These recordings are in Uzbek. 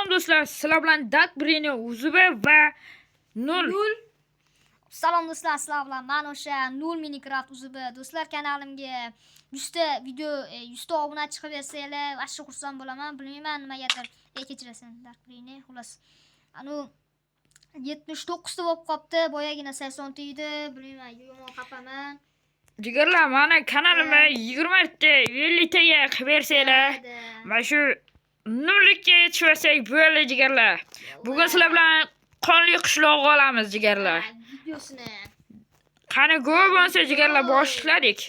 Salom do'stlar, sizlar bilan Dark Brain Uzuba va Nul. Salom do'stlar, sizlar bilan men o'sha Nul Minecraft Uzuba. Do'stlar, kanalimga 100 ta video 100 ta obuna chiqib bersanglar, vashshi xursand bo'laman. Bilmayman nimagadir kechirasan Dark Brain. Xolos. Anu 79 ta bo'lib qopti. Boyagina 80 ta edi. Bilmayman, yomon xafaman. Jigarlar, mana kanalimga 20 ta, 50 taga qilib bersanglar, mana shu nollikka yetishmasak bo'ldi jigarlar. Bugun sizlar bilan qonli qishloqqa olamiz jigarlar. Videosini. Qani go' bo'lsa jigarlar boshladik.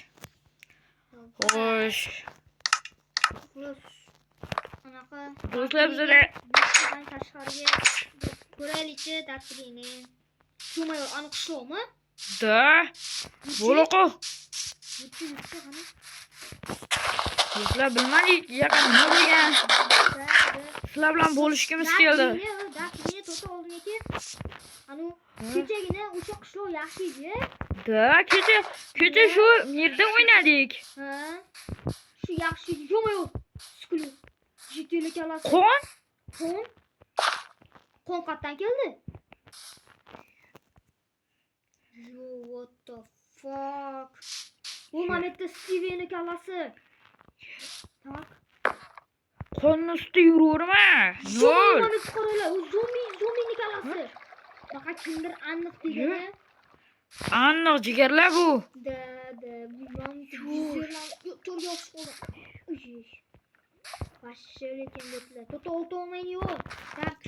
Xo'sh. Anaqa Do'stlar, bizlar tashqariga ko'raylikchi Darkrini. Shumayor aniq qishloqmi? da bo'loqo. Sizlar bilmadik, yaqin nima bo'lgan. Sizlar bilan bo'lishimiz keldi. Darkrini to'ta oldinga anu kechagina o'sha qishloq yaxshi edi. Da, kecha shu yerda o'ynadik. Ha? Shu yaxshi edi. Shumayor. Skulu. Jitili kalasi. Qon? Qon qayerdan keldi? What the fuck? Bu mametta Steven'in kalasi. Tak. Qonni ustida yuraverma. Nol. Mamet qoralar, u zombining kalasi. Faqat kimdir aniq degani. Aniq jigarlar bu. Bu to'rga o'xshaydi. Uy. Vashshi lekin deblar. To'ta olmayni yo'q. Tak.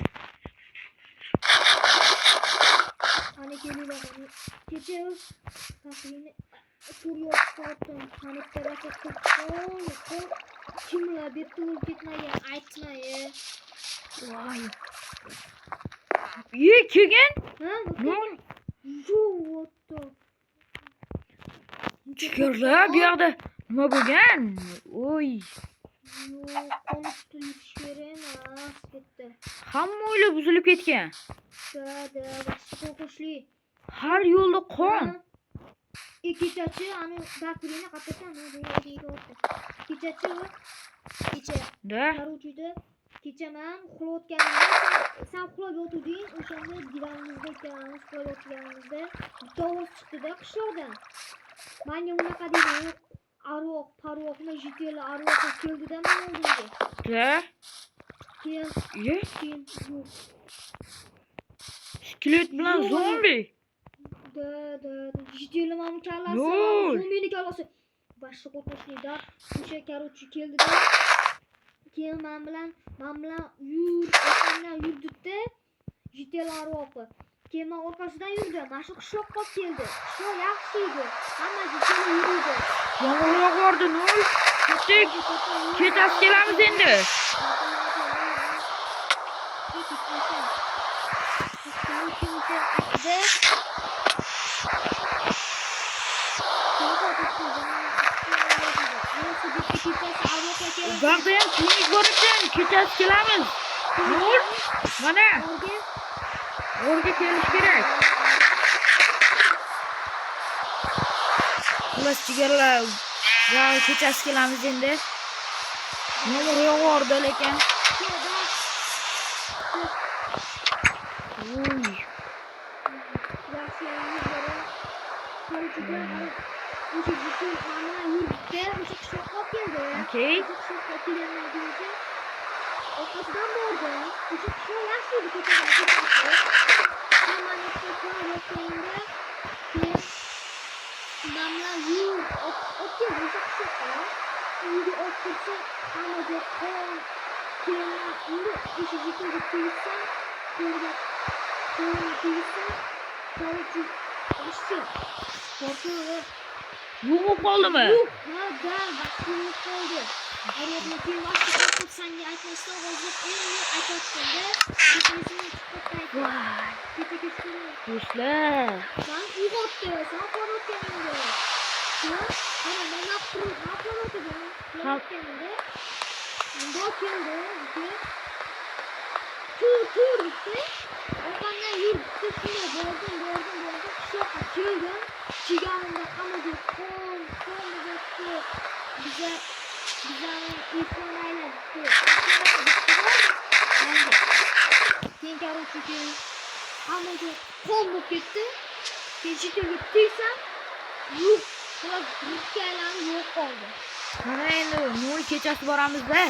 Hani geliyorlar hani gece tahlini oturuyor zaten hani terasa çıkıyor kimler bir tur gitmeye aytmaya Vay. Ye kelgan? Ha Nol. Yo'q. Jigarlar, bu yoqda nima bo'lgan? Oy. Yo'q, konuştu yetişemas ketdi. Hamma o'ylab buzilib ketgan. Da, vashshi qo'shli. Har yo'lda qon. Kechachi ani Darkrini qattiqdan kecha Da. Qaruvchida kechaman uxlayotganimda sen uxlab yotuvding, o'shanda divanimizda ikkalamiz uxlab yotganimizda bitta ovoz chiqdi-da qishloqdan. Menga bunaqa deydi, arvoh, parvohmi, jiteli arvoh keldi-da men oldimga. Da. Keyin yo'q. Skelet bilan zombi. Da. Jiteli mamın kallasi, Yo'q. zombini kallasi. Boshqa qo'rqinchli-da. O'sha qaruvchi keldi-da. Keyin men bilan yurdi-da. Jiteli arvohi. Keyin men orqasidan yurdim. Mana shu qishloqqa keldi. Qishloq yaxshi edi. Hamma jiteli yurdi. Yomg'ir yog'ardi, nol. Ketdik. Ketib kelamiz endi. Vaqtda ham klinik bor ekan, ketib kelamiz. Nol. Mana. O'rga kelish kerak. Xo'sh, jigarlar, va kechasi kelamiz endi. Yomg'ir yog'ardi lekin. Uy. Okay. Orqasidan bordim. O'sha qishloq yaxshi edi ko'chadan. Hamma narsa ko'rayotganda keyin mamla yur o'tgan o'sha qishloqqa. Uyga o'tsa hammaga qon keyin uni o'sha jitilga tegsa ko'rga tegsa qolchi vashshi qo'rqib Yo'q qoldimi? Ha, vashshi qoldi. Arabni keyin vashshi qo'rqib senga aytmasdan hozir endi aytayotganda ketmasini chiqib Voy. ketishdi. Do'stlar. Sen uyg'otdi, sen qo'rqotganingda. Qara, men qo'rqotdim. Qo'rqotganingda. Bundoq keldi, tur deb. Orqamdan yurdi, shunday bordim. Qishloqqa keldim. Chiganimda hammaga qon bo'lyapti. Bizlarni ifonaylar. Tenkaruvchi keyin hammaga qon bo'lib ketdi. Keyin chetga tegsam, yo'q, ular grupga aylanib yo'q qoldi. Mana endi nol kechasi boramizda.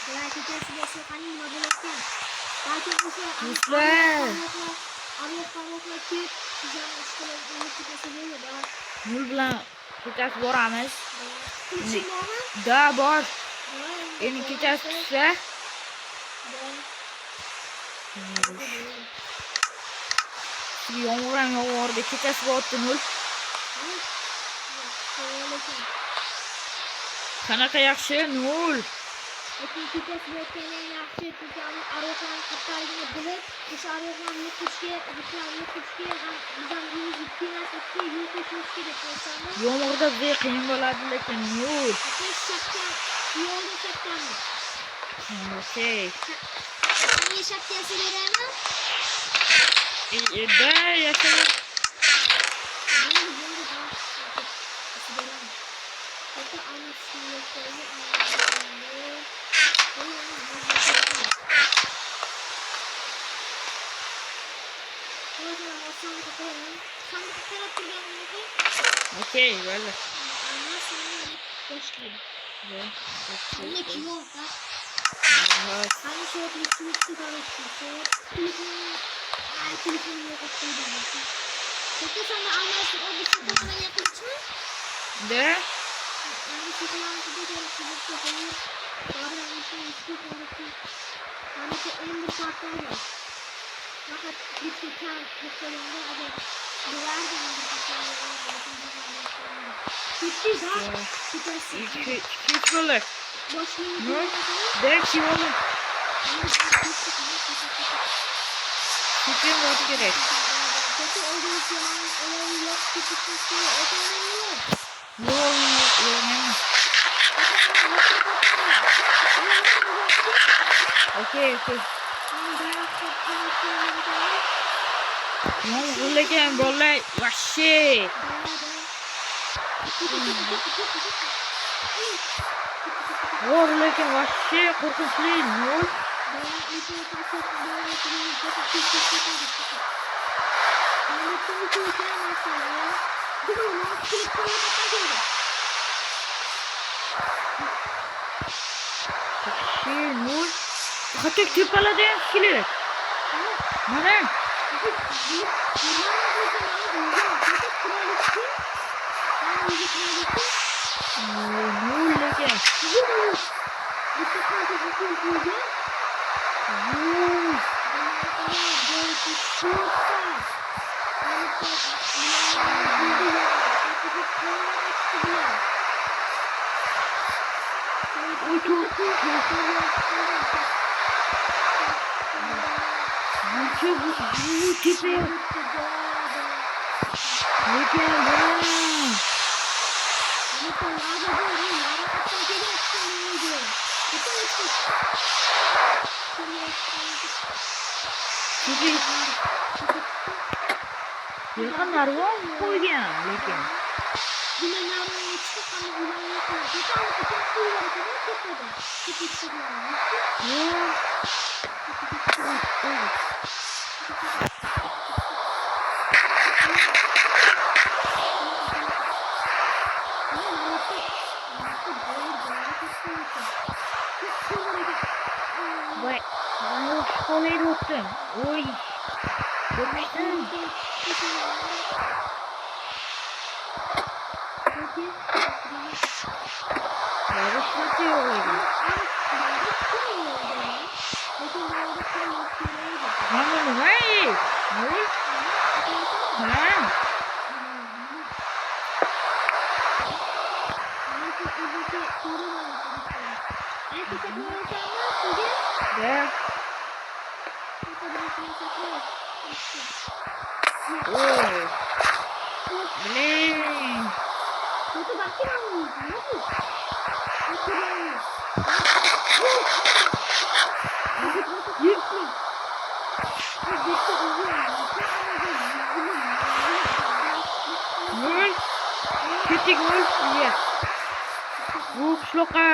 Bular kechasiga shu qani nima bo'layotgan? Balki o'sha Do'stlar, Alloh kelib, bizlarni ishqilib nima kechasi bo'ladi. nol bilan kechasi boramiz. Qilishim bormi? Da bor. Voy, Endi kechasi tushsa, yomg'ir ham yog'ardi, kechasi bo'pti nol. Qanaqa yaxshi nol. Lekin kechasi bo'layotgani yaxshi, chunki arvohlarni qattiqligini bilib, o'sha arvohlarni yo'qotishga ham bizlarni yo'limizni kelmaslikka yo'l qo'yishimiz kerak bo'lsami? Yomg'irda bizga qiyin bo'ladi, lekin nol. Yo'lda shapkami? Okey. Menga shapkasi beraymi? Da yashayapti. Okey, bo'ldi. Da hiç böyle. Ne? Ders yolu. Fikrim var gerek. Okey. Yomg'ir lekin bo'lay, vahshiy. Lekin vahshiy qo'rqinchli nol. Vahshiy nol. Hatta tepalarda ham kerak. Mana. Nol lekin. Yakın narvan koygan lekin. Vay, ben şkolayı unuttum. Oy. Görmüştüm. Yarış nasıl yoluydu? Hamur ne? Ne? Ha? Ya. Oh. Blin. Gol. Ketdik gol. Iya. Bu qishloqqa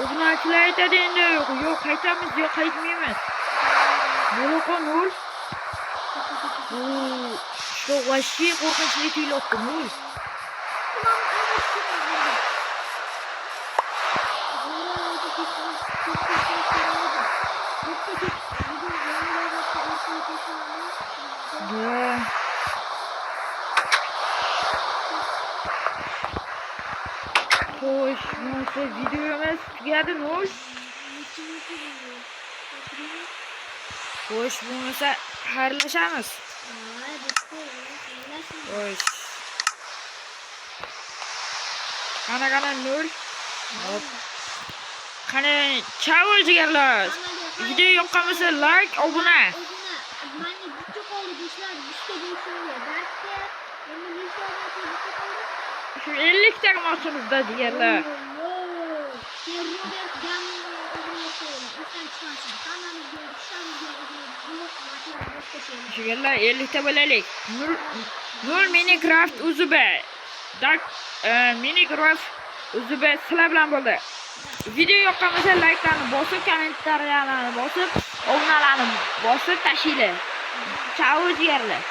o'zini aytadi endi. Yo'q, qaytamiz, yo'q, qaytmaymiz. Bo'laqo Nur. Что вообще qo'rqinchli tuyulyapti Nur. Ya. Xo'sh, bunisi videomiz tugadi Nur. Xo'sh, bo'lmasa xayrlashamiz. Xo'sh. Qana Nur. Hop. Qani, chao jigarlar. Video yoqqan bo'lsa like, obuna. Şu 50 tane maçımızda jigarlar. Jigarlar 50 ta bo'laylik. Nur Minecraft uzube. Dark Minecraft uzube sizlar bilan bo'ldi. Video yoqqan bo'lsa like'larni bosib, kommentariylarni bosib, obunalarni bosib tashinglar. Chao jigarlar.